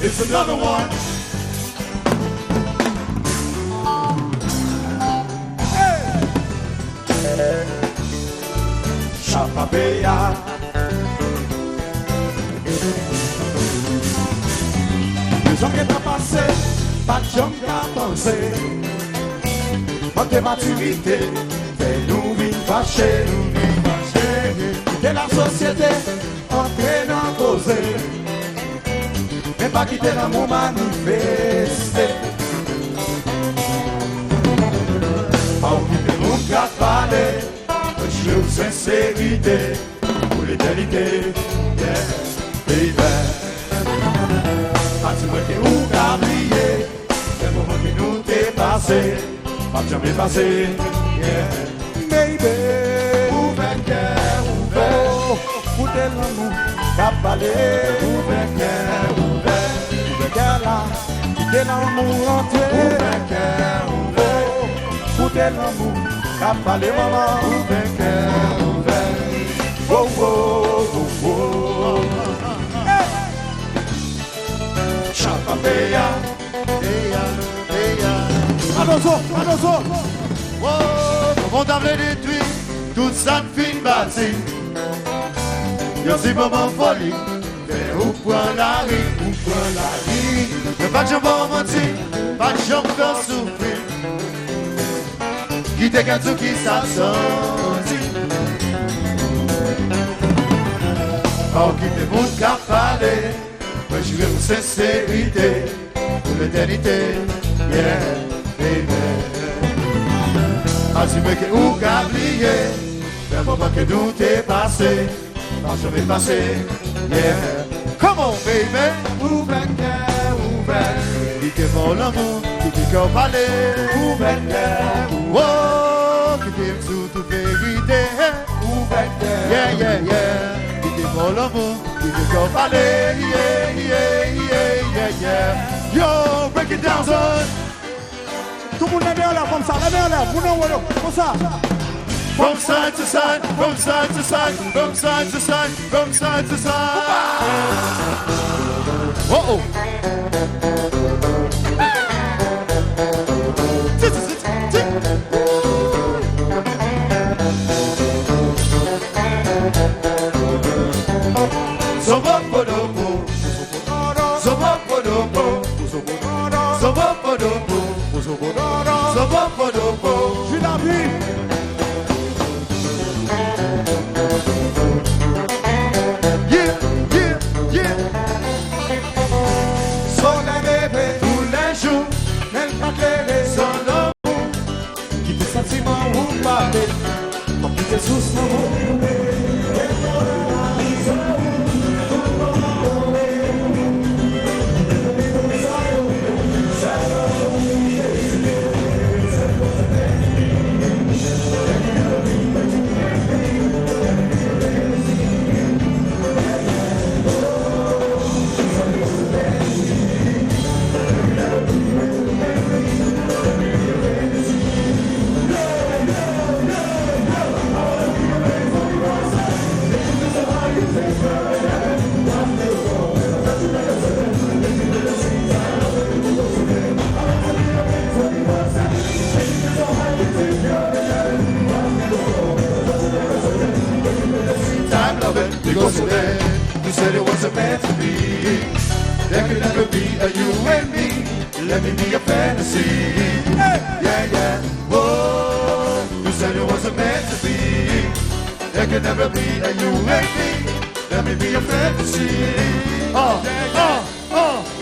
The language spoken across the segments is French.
It's another one. Chapapeya. Les gens qui t'ont passé, pas de gens qui ont pensé. Votre maturité, fait nous vite fâcher. Quitter la société, entrer dans causer. Mais pas quitter l'amour manifesté. Pas occuper mon cas de parler. Je veux sincérité pour l'éternité, yeah, baby. Pas si moi qui ou oublié, les moments qui nous t'est passé, pas jamais passé, yeah, baby. Ouvert cœur, ouvert, pour de l'amour, cap balai, ouvert cœur là, de l'amour entier, ouvert cœur, ouvert, pour de l'amour. Capalé maman, ouvert cœur, ouvert. Oh, oh, oh, oh. Hey! Chapapeya, peya, peya. Adozo. Oh, on t'a détruit, toute ça ne fin bâti. Y'a si maman folie, mais où point la rue, mais pas de jambon menti, pas de jambon souffrir. Qui te gagne qui s'absente. Oh, qui te montre qu'à parler. Moi, je veux une sincérité pour l'éternité. Yeah, baby. As-tu que ou oublié, mais moment que nous t'es passé, pas jamais passé. Yeah, come on, baby. Ouvert cœur, ouvert. Qui te vole l'amour, qui te cœur parler. Ouvert cœur, ouvert. Oh, qui t'aime sous toute vérité. Ouvert cœur. Yeah, yeah, yeah. Qui te vole l'amour, qui te cœur parler. Yeah, yeah, yeah, yeah, yeah. Yo, break it down, son. Tout le monde lève en l'air comme ça, lève en l'air, comme ça. From side to side, from side to side, from side to side, from side to side. Uh-oh. Je la vie. Yeah, yeah, yeah. Soleil bébé, tous les jours, elle m'a clairé son amour. Qui te sentiment ou parler, comme tu t'es sous mon amour. Because today you said it wasn't meant to be. There could never be a you and me. Let me be a fantasy. Hey. Yeah, yeah. Whoa. You said it wasn't meant to be. There could never be a you and me. Let me be a fantasy.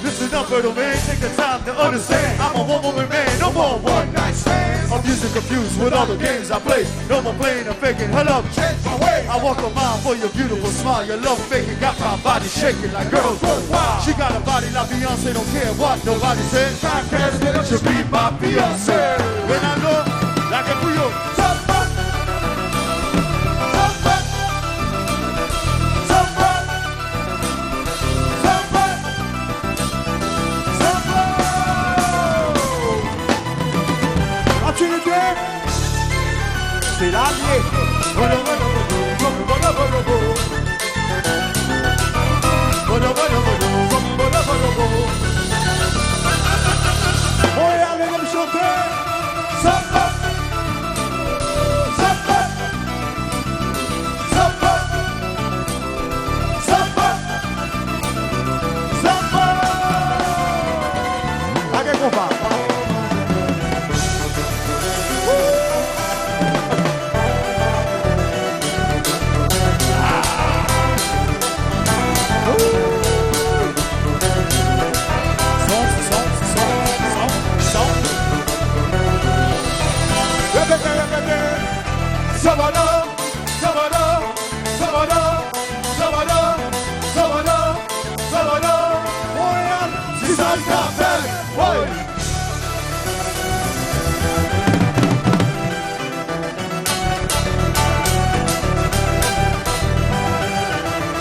Listen up, little man. Take the time to understand. I'm a one-woman man. No more one-night stands. I'm used and confused with all the games I play. No more playing and faking. Her love changed my way. I walk a mile for your beautiful smile. Your love faking got my body shaking like girls go wild. She got a body like Beyonce. Don't care what nobody says. Podcast that it should be my Beyonce. When I look like a Puyo. C'est la vie.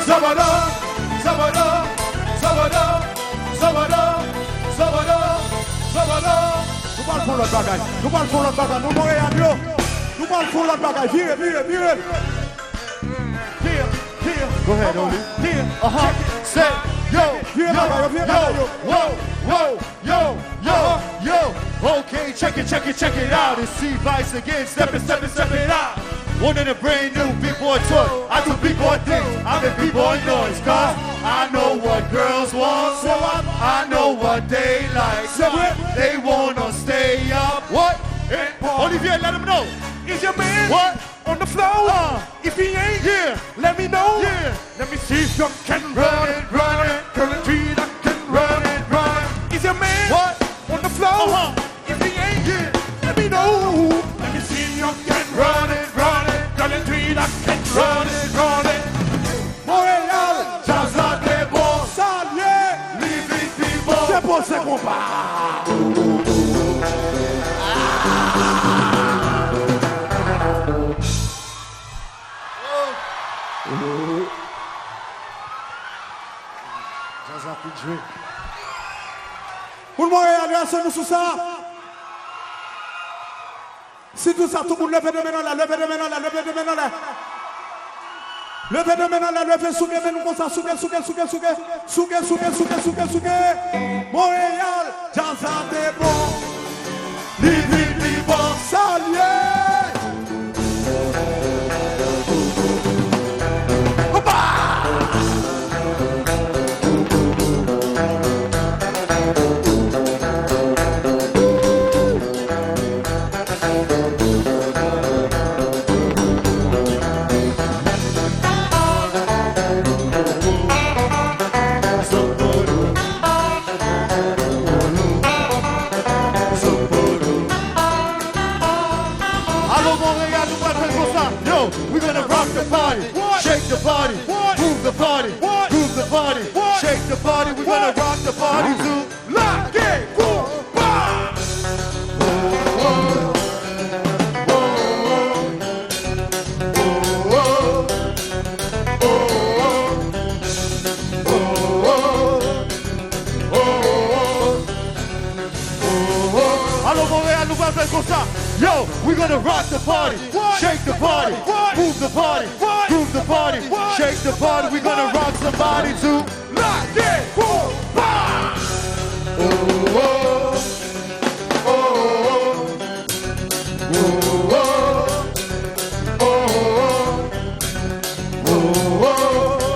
Zabada, Zabada, Zabada, Zabada, Zabada, Zabada. Nous parlons pour l'autre bagaille. Nous parlons pour l'autre bagaille. Nous mourons à Dieu. Nous parlons pour l'autre bagaille. Virez, virez, virez. Here, here. Go ahead, Oli. Here, say, yo, yo, whoa, whoa, yo, yo, yo. Okay, check it out. It's C-Vice again. Step it out. One in a brand new big boy toy. I do big boy things. I make big boy noise. Cause I know what girls want. So I know what they like. So they wanna stay up. What? Olivier, let them know. Is your man what? On the floor? If he ain't, yeah, let me know. Yeah. Let me see if you can run it. Currently I can run it. Is your man what? On the floor? If he ain't, yeah, let me know. Let me see if you can run it. Currently I can run it. Montréal, Jaza des bons. Salut, living people. C'est bon, c'est combat. Jaza peut jouer. Pour le Montréal, nous sous ça. Si tout ça, tout le monde levez de main là, levez de main là. Levez de main là, levez sous nous comme ça, sous. Montréal, Jaza des bons. Living bon, salut. We're gonna rock the party, shake the party, move the party, groove the party, shake the party. We're gonna rock the party too. Lock it, boom, bam. Allô Montréal, nous allons faire comme ça. Yo, we're gonna rock the party, shake the party, move the party, groove the party, shake the party. We're gonna rock somebody too. Lock it, boom, bam.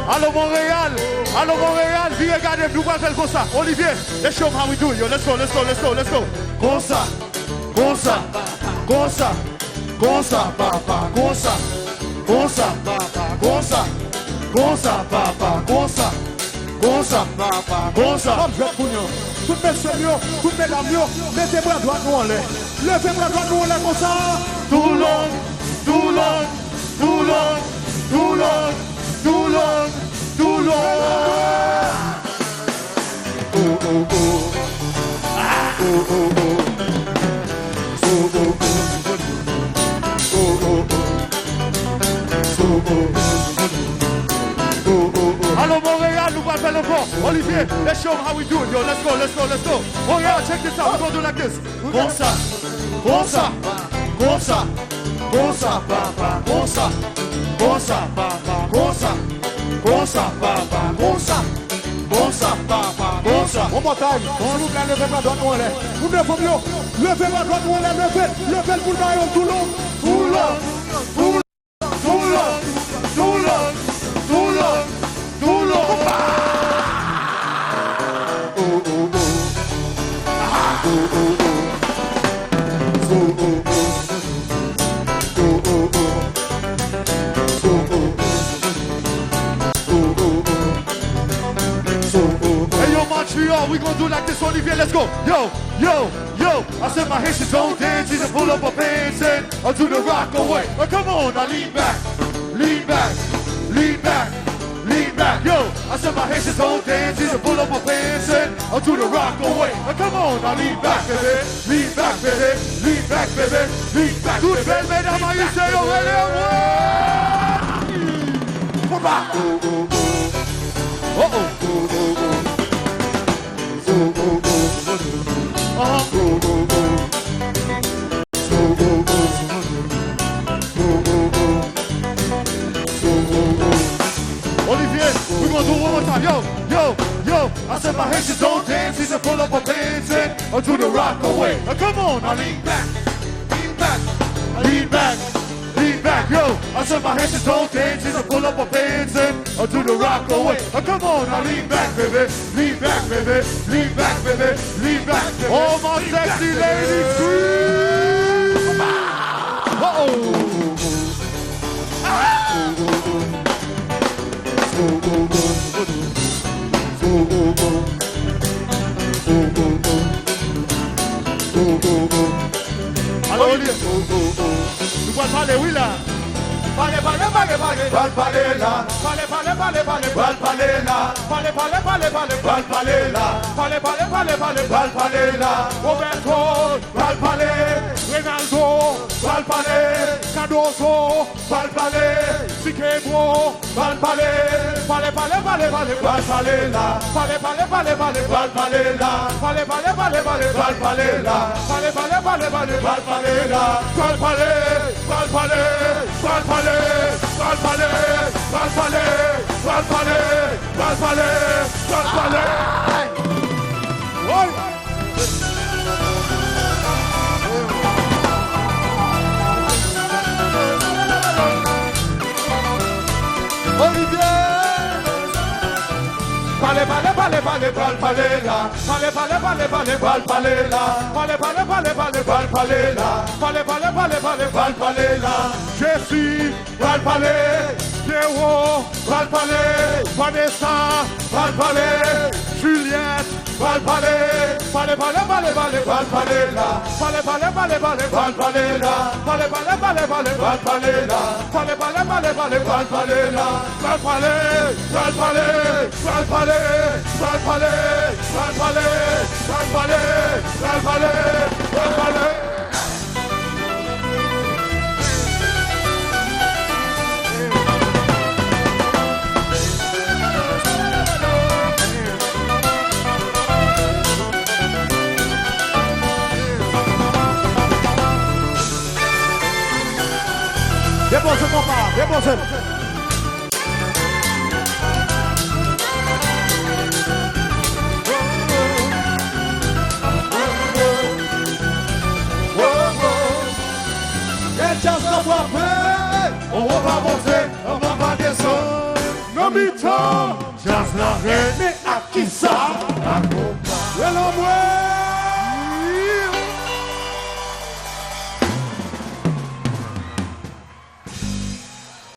Allô Montréal, viens regarder, nous allons faire comme ça. Olivier, let's show them how we do it, yo. Let's go. Comme ça, papa, comme ça. Toutes mes seigneurs, toutes mes dames, mettez bras droit nous en l'air. Levez bras droit nous en l'air comme ça. Tout long. Allô Montréal, nous allons faire le pont. Olivier, let's show them how we do it, yo. Let's go. Montréal, check this out. We're gonna do like this. Comme ça, papa. One more time. S'il vous plaît, levez ma droite nous en l'air. Vous devez mieux. Levez ma droite nous en l'air. Levez le boulevard tout long. Montreal, we gonna do like this, Olivier, let's go. Yo. I said my Haitians don't dance, you just pull up a pants and I'll do the rock away. Oh, come on, now lean back. Yo, I said my Haitians his own dance, he's a pull up my pants and I'll do the rock away. Now come on, now lean back, baby. Lean back, baby. Lean back, baby. Lean back, baby. Lean back, baby. You say, oh, Olivier, we're gonna do it one more time. Yo. I said my Haitians don't dance, he's a pull up my pants and I'll do the rock away. Now come on, now lean back, lean back. Yo, I said my Haitians don't dance, he's a pull up my pants and I'll do the rock away. Now come on, now lean back, baby. Lean back, baby. Lean back, baby. Lean back, baby. All my sexy ladies, scream! Alors, Olivier, nous pouvons parler, oui là. Parlez là. Roberto, Ronaldo, Cardoso, Siquebro, parlez Jessie, Pierrot, Vanessa, Juliette, Dépose mon pas, dépose. On va pas monter, on va pas descendre. Non, mi-temps, just la reine, mais à qui ça? À quoi?